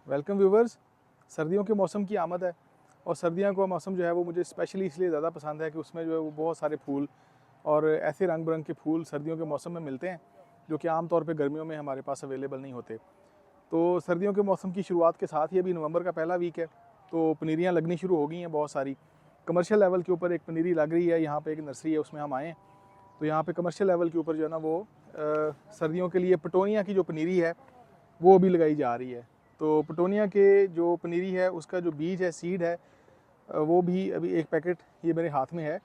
Welcome viewers. सर्दियों के मौसम की आमद है और सर्दियों का मौसम जो है वो मुझे स्पेशली इसलिए ज़्यादा पसंद है कि उसमें जो है वो बहुत सारे फूल और ऐसे रंग बिरंग के फूल सर्दियों के मौसम में मिलते हैं जो कि आम तौर पे गर्मियों में हमारे पास अवेलेबल नहीं होते। तो सर्दियों के मौसम की शुरुआत के साथ ही अभी नवंबर का पहला वीक है, तो पनीरियाँ लगनी शुरू हो गई हैं बहुत सारी। कमर्शियल लेवल के ऊपर एक पनीरी लग रही है, यहाँ पे एक नर्सरी है, उसमें हम आए हैं। तो यहाँ पे कमर्शियल लेवल के ऊपर जो है ना वो सर्दियों के लिए पटोनिया की जो पनीरी है वो अभी लगाई जा रही है। तो पटोनिया के जो पनीरी है उसका जो बीज है, सीड है, वो भी अभी एक पैकेट ये मेरे हाथ में है।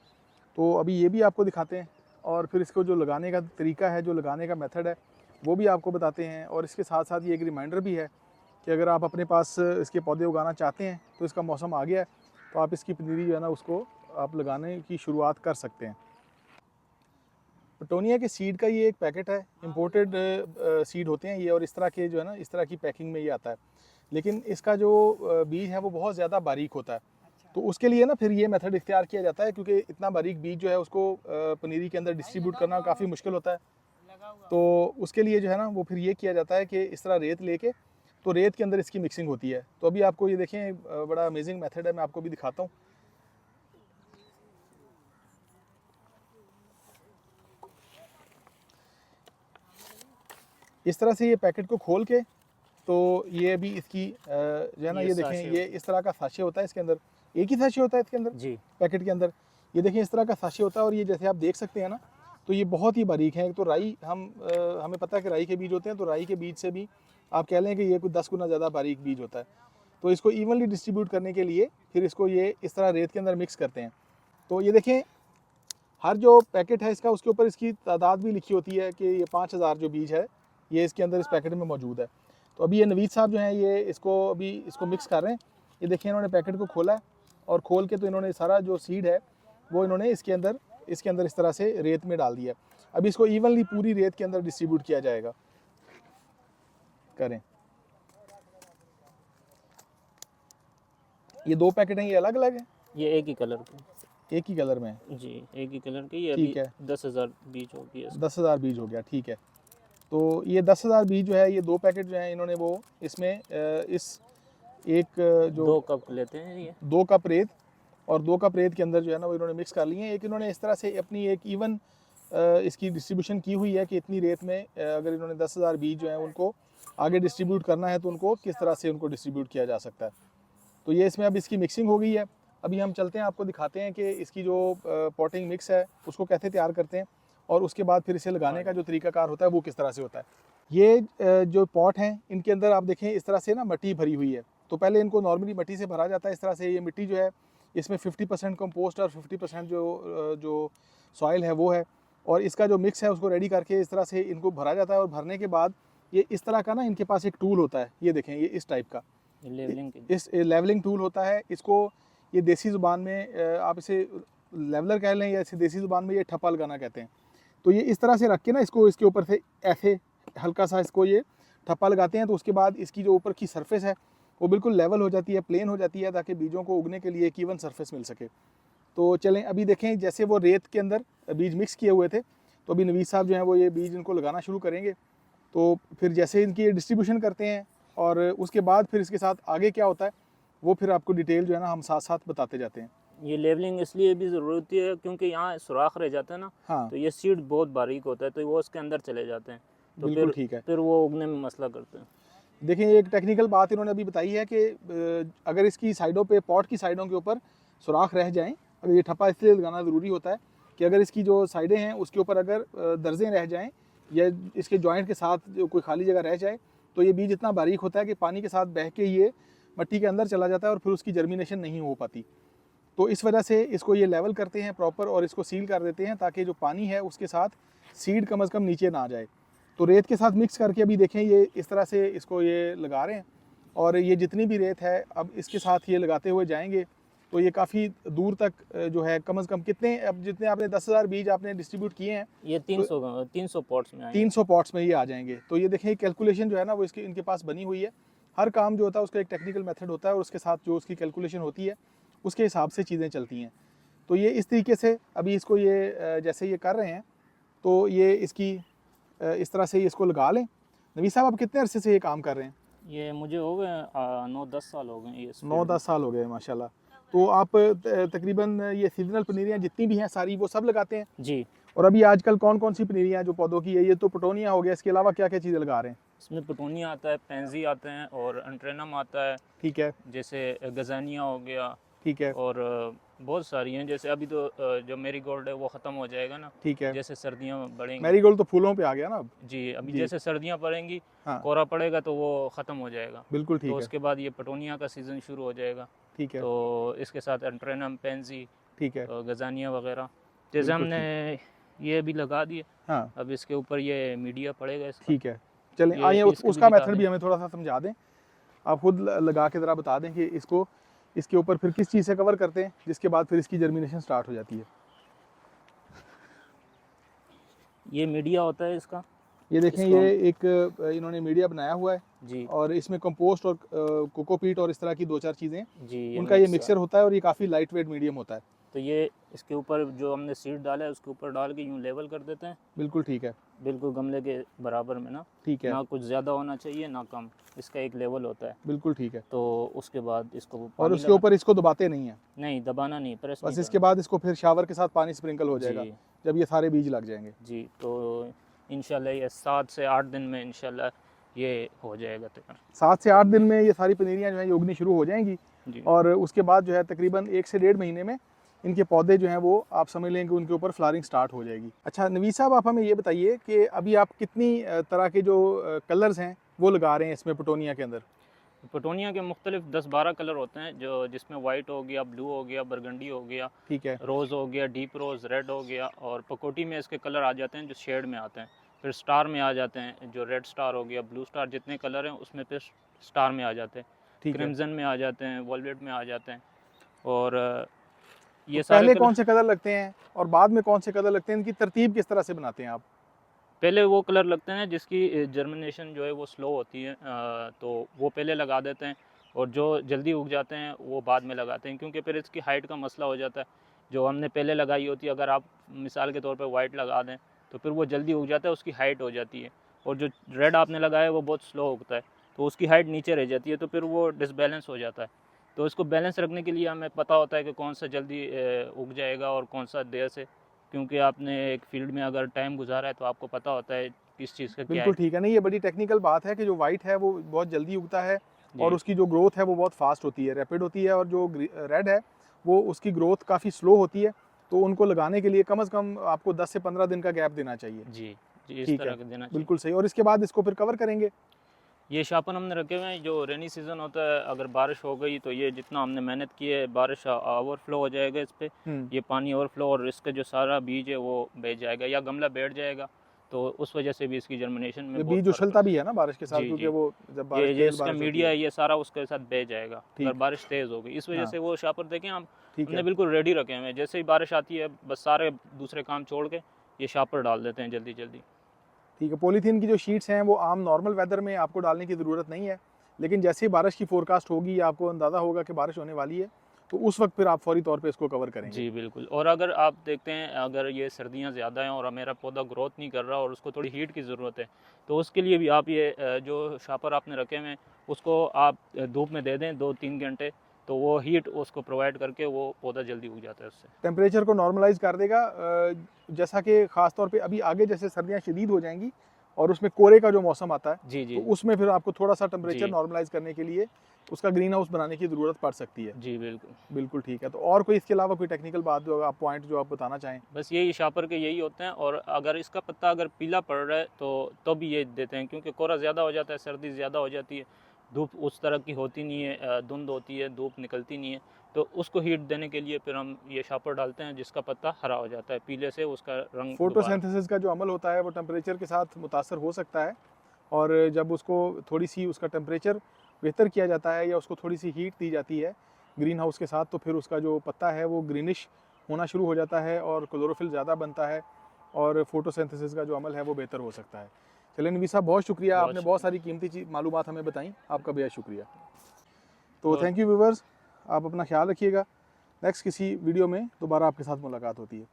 तो अभी ये भी आपको दिखाते हैं और फिर इसको जो लगाने का तरीका है, जो लगाने का मेथड है वो भी आपको बताते हैं। और इसके साथ साथ ये एक रिमाइंडर भी है कि अगर आप अपने पास इसके पौधे उगाना चाहते हैं तो इसका मौसम आ गया है, तो आप इसकी पनीरी जो है ना उसको आप लगाने की शुरुआत कर सकते हैं। पटोनिया के सीड का ये एक पैकेट है, इम्पोर्टेड सीड होते हैं ये, और इस तरह के जो है ना इस तरह की पैकिंग में ये आता है। लेकिन इसका जो बीज है वो बहुत ज़्यादा बारीक होता है, तो उसके लिए ना फिर ये मेथड इख्तियार किया जाता है, क्योंकि इतना बारीक बीज जो है उसको पनीरी के अंदर डिस्ट्रीब्यूट करना काफ़ी मुश्किल होता है। तो उसके लिए जो है ना वो फिर ये किया जाता है कि इस तरह रेत लेके, तो रेत के अंदर इसकी मिक्सिंग होती है। तो अभी आपको ये देखें, बड़ा अमेजिंग मेथड है, मैं आपको भी दिखाता हूँ। इस तरह से ये पैकेट को खोल के, तो ये अभी इसकी जो है ना ये देखें, ये इस तरह का साशे होता है इसके अंदर, एक ही साशे होता है इसके अंदर जी। पैकेट के अंदर। ये देखें इस तरह का साशे होता है, और ये जैसे आप देख सकते हैं ना, तो ये बहुत ही बारीक है। तो राई हमें पता है कि राई के बीज होते हैं, तो राई के बीज से भी आप कह लें कि ये कोई 10 गुना ज़्यादा बारीक बीज होता है। तो इसको इवनली डिस्ट्रीब्यूट करने के लिए फिर इसको ये इस तरह रेत के अंदर मिक्स करते हैं। तो ये देखें, हर जो पैकेट है इसका, उसके ऊपर इसकी तादाद भी लिखी होती है कि ये 5000 जो बीज है ये इसके अंदर इस पैकेट में मौजूद है। तो अभी ये नवीद साहब जो हैं ये इसको मिक्स कर रहे हैं। ये देखिए, इन्होंने पैकेट को खोला है और खोल के तो इन्होंने सारा जो सीड है वो इन्होंने इसके अंदर इस तरह से रेत में डाल दिया। अभी इसको इवनली पूरी रेत के अंदर डिस्ट्रीब्यूट किया जाएगा। करें, ये 2 पैकेट हैं, ये अलग अलग हैं, ये एक ही कलर के। एक ही कलर में है। जी, एक ही कलर के। ये ठीक अभी है, 10,000 बीज हो गया इसका। 10,000 बीज हो गया, ठीक है। तो ये 10,000 बीज जो है, ये 2 पैकेट जो हैं इन्होंने वो इसमें इस एक जो 2 कप लेते हैं ये। 2 कप रेत, और 2 कप रेत के अंदर जो है ना वो इन्होंने मिक्स कर लिए हैं। एक इन्होंने इस तरह से अपनी एक इवन इसकी डिस्ट्रीब्यूशन की हुई है कि इतनी रेत में अगर इन्होंने 10,000 बीज जो हैं उनको आगे डिस्ट्रीब्यूट करना है तो उनको किस तरह से उनको डिस्ट्रीब्यूट किया जा सकता है। तो ये इसमें अब इसकी मिक्सिंग हो गई है। अभी हम चलते हैं, आपको दिखाते हैं कि इसकी जो पॉटिंग मिक्स है उसको कैसे तैयार करते हैं, और उसके बाद फिर इसे लगाने का जो तरीकाकार होता है वो किस तरह से होता है। ये जो पॉट हैं इनके अंदर आप देखें इस तरह से ना मिट्टी भरी हुई है। तो पहले इनको नॉर्मली मिट्टी से भरा जाता है इस तरह से। ये मिट्टी जो है इसमें 50% कंपोस्ट और 50% जो सॉइल है वो है, और इसका जो मिक्स है उसको रेडी करके इस तरह से इनको भरा जाता है। और भरने के बाद ये इस तरह का ना इनके पास एक टूल होता है, ये देखें, ये इस टाइप का लेवलिंग के। इस लेवलिंग टूल होता है। इसको ये देसी ज़ुबान में आप इसे लेवलर कह लें, या इसे देसी ज़ुबान में ये ठप्पा लगाना कहते हैं। तो ये इस तरह से रख के ना इसको इसके ऊपर से ऐसे हल्का सा इसको ये ठप्पा लगाते हैं, तो उसके बाद इसकी जो ऊपर की सरफेस है वो बिल्कुल लेवल हो जाती है, प्लेन हो जाती है, ताकि बीजों को उगने के लिए एक इवन सरफेस मिल सके। तो चलें, अभी देखें, जैसे वो रेत के अंदर बीज मिक्स किए हुए थे, तो अभी नवीद साहब जो हैं वो ये बीज इनको लगाना शुरू करेंगे। तो फिर जैसे इनकी डिस्ट्रीब्यूशन करते हैं और उसके बाद फिर इसके साथ आगे क्या होता है वो फिर आपको डिटेल जो है ना हम साथ साथ बताते जाते हैं। ये लेवलिंग इसलिए भी ज़रूरती है क्योंकि यहाँ सुराख रह जाता है ना, हाँ, तो ये सीड बहुत बारीक होता है, तो वो उसके अंदर चले जाते हैं, तो बिल्कुल ठीक है। फिर वो उगने में मसला करते हैं। देखिए, एक टेक्निकल बात इन्होंने अभी बताई है कि अगर इसकी साइडों पे, पॉट की साइडों के ऊपर सुराख रह जाएं, अगर ये ठप्पा इसलिए लगाना ज़रूरी होता है कि अगर इसकी जो साइडें हैं उसके ऊपर अगर दर्जें रह जाएं या इसके जॉइंट के साथ जो कोई खाली जगह रह जाए, तो ये बीज इतना बारीक होता है कि पानी के साथ बह के ये मिट्टी के अंदर चला जाता है और फिर उसकी जर्मिनेशन नहीं हो पाती। तो इस वजह से इसको ये लेवल करते हैं प्रॉपर, और इसको सील कर देते हैं ताकि जो पानी है उसके साथ सीड कम अज़ कम नीचे ना आ जाए। तो रेत के साथ मिक्स करके अभी देखें ये इस तरह से इसको ये लगा रहे हैं, और ये जितनी भी रेत है अब इसके साथ ये लगाते हुए जाएंगे, तो ये काफ़ी दूर तक जो है कम अज़ कम कितने, अब जितने आपने 10,000 बीज आपने डिस्ट्रीब्यूट किए हैं, ये 300 पॉट्स में आएंगे। 300 पॉट्स में ये आ जाएंगे। तो ये देखें, कैलकुलेशन जो है ना वो इनके पास बनी हुई है। हर काम जो होता है उसका एक टेक्निकल मेथड होता है, और उसके साथ जो उसकी कैलकुलेशन होती है उसके हिसाब से चीज़ें चलती हैं। तो ये इस तरीके से अभी इसको ये जैसे ये कर रहे हैं, तो ये इसकी इस तरह से इसको लगा लें। नवीद साहब, आप कितने अरसे से ये काम कर रहे हैं? ये मुझे हो गए 9-10 साल हो गए ये इस 9-10 साल हो गए माशाल्लाह। तो आप तकरीबन ये सीजनल पनीरियाँ जितनी भी हैं सारी वो सब लगाते हैं? जी। और अभी आजकल कौन कौन सी पनीरियाँ जो पौधों की है, ये तो पटोनिया हो गया, इसके अलावा क्या क्या चीज़ें लगा रहे हैं? इसमें पटूनिया आता है, पेंजी आते हैं और एंट्रेनम आता है, ठीक है, जैसे गजानिया हो गया ठीक है, और बहुत सारी हैं। जैसे अभी तो जो मेरीगोल्ड है वो ख़त्म हो जाएगा ना, ठीक है। जैसे सर्दियाँ बढ़ेंगी। मैरीगोल्ड तो फूलों पे आ गया ना अब? जी, अभी जी, जैसे सर्दियाँ पड़ेंगी, हाँ, कोहरा पड़ेगा तो वो ख़त्म हो जाएगा। बिल्कुल तो ठीक है, उसके बाद ये पटोनिया का सीज़न शुरू हो जाएगा। ठीक है, तो इसके साथ एंट्रेनम, पेंजी, ठीक है, गजानिया वगैरह जैसे बिल्कुल हमने ठीक। ये भी लगा दिए। हाँ, अब इसके ऊपर ये मीडिया पड़ेगा इसका, ठीक है। चलें, ये आइए इसको भी उसका दिखा मेथड दें। भी हमें थोड़ा-सा समझा दें। आप खुद लगा के ज़रा बता दें कि इसको इसके ऊपर फिर किस चीज़ से कवर करते हैं, जिसके बाद फिर इसकी जर्मिनेशन स्टार्ट हो जाती है? ये मीडिया होता है इसका, ये देखें, इसको ये हम एक इन्होंने मीडिया बनाया हुआ है जी, और इसमें कंपोस्ट और कोकोपीट और इस तरह की 2-4 चीज़ें, जी ये उनका ये मिक्स है। मिक्सचर होता है और ये काफ़ी लाइट वेट मीडियम होता है। तो ये इसके ऊपर जो हमने सीड डाला है उसके ऊपर डाल के यूँ लेवल कर देते हैं, बिल्कुल ठीक है, बिल्कुल गमले के बराबर में ना, ठीक है, ना कुछ ज़्यादा होना चाहिए ना कम, इसका एक लेवल होता है। बिल्कुल ठीक है। तो उसके बाद इसको और पानी उसके लगा, ऊपर इसको दबाते नहीं हैं, नहीं दबाना नहीं, प्रेस नहीं बस इसके करना। बाद इसको फिर शावर के साथ पानी स्प्रिंकल हो जाएगा, जी, जब ये सारे बीज लग जाएंगे। जी। तो इंशाल्लाह ये 7 से 8 दिन में इंशाल्लाह ये हो जाएगा तैयार। 7 से 8 दिन में ये सारी पनीरियाँ जो हैं ये उगनी शुरू हो जाएंगी जी, और उसके बाद जो है तकरीबन 1 से 1.5 महीने में इनके पौधे जो हैं वो आप समझ लें कि उनके ऊपर फ्लावरिंग स्टार्ट हो जाएगी। अच्छा नवीद साहब, आप हमें ये बताइए कि अभी आप कितनी तरह के जो कलर्स हैं वो लगा रहे हैं इसमें पटोनिया के अंदर? पटोनिया के मुख्तलिफ 10-12 कलर होते हैं, जो जिसमें वाइट हो गया, ब्लू हो गया, बरगंडी हो गया, ठीक है, रोज़ हो गया, डीप रोज़, रेड हो गया और पकोटी में इसके कलर आ जाते हैं जो शेड में आते हैं। फिर स्टार में आ जाते हैं, जो रेड स्टार हो गया, ब्लू स्टार, जितने कलर हैं उसमें फिर स्टार में आ जाते हैं। ठीक है। क्रिम्ज़न में आ जाते हैं, वॉलवेट में आ जाते हैं और तो ये सारे पहले कलर कौन से कलर लगते हैं और बाद में कौन से कलर लगते हैं, इनकी तरतीब किस तरह से बनाते हैं आप? पहले वो कलर लगते हैं जिसकी जर्मिनेशन जो है वो स्लो होती है, तो वो पहले लगा देते हैं और जो जल्दी उग जाते हैं वो बाद में लगाते हैं, क्योंकि फिर इसकी हाइट का मसला हो जाता है। जो हमने पहले लगाई होती है, अगर आप मिसाल के तौर पे वाइट लगा दें तो फिर वो जल्दी उग जाता है, उसकी हाइट हो जाती है। और जो रेड आपने लगाया है वो बहुत स्लो उगता है, तो उसकी हाइट नीचे रह जाती है, तो फिर वो डिसबैलेंस हो जाता है। तो इसको बैलेंस रखने के लिए हमें पता होता है कि कौन सा जल्दी उग जाएगा और कौन सा देर से, क्योंकि आपने एक फील्ड में अगर टाइम गुजारा है तो आपको पता होता है किस चीज़ का क्या है। बिल्कुल ठीक है, नहीं ये बड़ी टेक्निकल बात है कि जो वाइट है वो बहुत जल्दी उगता है और जी, उसकी जो ग्रोथ है वो बहुत फास्ट होती है, रैपिड होती है, और जो रेड है वो उसकी ग्रोथ काफ़ी स्लो होती है। तो उनको लगाने के लिए कम से कम आपको 10 से 15 दिन का गैप देना चाहिए। जी, जी इस ठीक तरह है, का देना चाहिए। बिल्कुल सही। और इसके बाद इसको फिर कवर करेंगे? ये शापन हमने रखे हुए हैं, जो रेनी सीज़न होता है, अगर बारिश हो गई तो ये जितना हमने मेहनत की है बारिश ओवरफ्लो हो जाएगा इस पे, ये पानी ओवरफ्लो और इसका जो सारा बीज है वो बैठ जाएगा या गमला बैठ जाएगा, तो उस वजह से भी इसकी जर्मिनेशन में ये बहुत बीज फ़र्क उछलता पड़ता भी है ना बारिश के है। साथ, जी, क्योंकि जी। वो जब ये बारिश जो तेज़ इसका बारिश होती मीडिया है। है ये सारा उसके साथ बह जाएगा अगर ठीक, बारिश तेज़ हो गई। इस वजह हाँ, से वो शापर देखें हम ठीक हमने है, बिल्कुल रेडी रखे हुए हैं, जैसे ही बारिश आती है बस सारे दूसरे काम छोड़ के ये शापर डाल देते हैं जल्दी जल्दी। ठीक है। पॉलीथीन की जो शीट्स हैं वो आम नॉर्मल वेदर में आपको डालने की ज़रूरत नहीं है, लेकिन जैसे ही बारिश की फोरकास्ट होगी या आपको अंदाज़ा होगा कि बारिश होने वाली है, तो उस वक्त फिर आप फौरी तौर पे इसको कवर करेंगे। जी, बिल्कुल। और अगर आप देखते हैं अगर ये सर्दियाँ ज़्यादा हैं और मेरा पौधा ग्रोथ नहीं कर रहा और उसको थोड़ी हीट की ज़रूरत है, तो उसके लिए भी आप ये जो शापर आपने रखे हुए हैं उसको आप धूप में दे दें 2-3 घंटे, तो वो हीट उसको प्रोवाइड करके वो पौधा जल्दी उग जाता है उससे। टेम्परेचर को नॉर्मलाइज़ कर देगा, जैसा कि ख़ास तौर पे अभी आगे जैसे सर्दियाँ शदीद हो जाएंगी और उसमें कोहरे का जो मौसम आता है, जी, तो जी। उसमें फिर आपको थोड़ा-सा टेम्परेचर जी, नॉर्मलाइज़ करने के लिए उसका ग्रीन हाउस बनाने की ज़रूरत पड़ सकती है। जी, बिल्कुल। बिल्कुल ठीक है। तो और कोई इसके अलावा कोई टेक्निकल बात जो आप पॉइंट जो आप बताना चाहें? बस यही शापर के यही होते हैं, और अगर इसका पत्ता अगर पीला पड़ रहा है तो भी ये देते हैं, क्योंकि कोहरा ज़्यादा हो जाता है, सर्दी ज़्यादा हो जाती है, धूप उस तरह की होती नहीं है, धुंध होती है, धूप निकलती नहीं है, तो उसको हीट देने के लिए फिर हम ये शापर डालते हैं जिसका पत्ता हरा हो जाता है, पीले से उसका रंग दोबारा। फोटोसिंथेसिस का जो अमल होता है वो टेम्परेचर के साथ मुतासर हो सकता है, और जब उसको थोड़ी सी उसका टेम्परेचर बेहतर किया जाता है या उसको थोड़ी सी हीट दी जाती है ग्रीन हाउस के साथ, तो फिर उसका जो पत्ता है वो ग्रीनिश होना शुरू हो जाता है और क्लोरोफिल ज़्यादा बनता है और फोटोसिंथेसिस का जो अमल है वो बेहतर हो सकता है। चलिए नबी साहब, बहुत शुक्रिया, बहुत आपने बहुत शुक्रिया। सारी कीमती मालूमात हमें बताई, आपका बेहद शुक्रिया। तो और थैंक यू व्यूवर्स, आप अपना ख्याल रखिएगा। नेक्स्ट किसी वीडियो में दोबारा आपके साथ मुलाकात होती है।